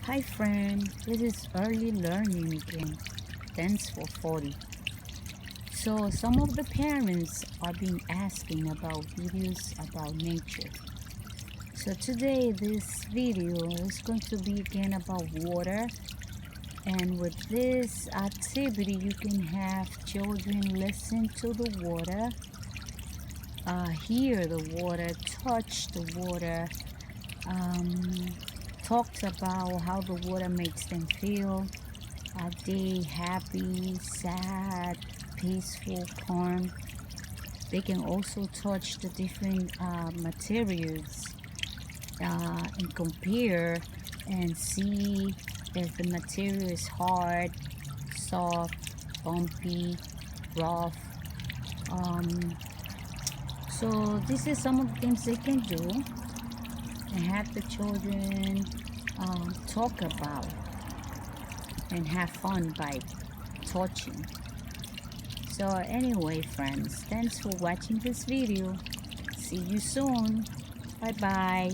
Hi friend, this is early learning again. Thanks for 40. So some of the parents are being asking about videos about nature. So today this video is going to be again about water, and with this activity you can have children listen to the water, hear the water, touch the water, talks about how the water makes them feel. Are they happy, sad, peaceful, calm? They can also touch the different materials and compare and see if the material is hard, soft, bumpy, rough. So this is some of the things they can do and have the children talk about and have fun by touching. So anyway friends, thanks for watching this video. See you soon. Bye bye.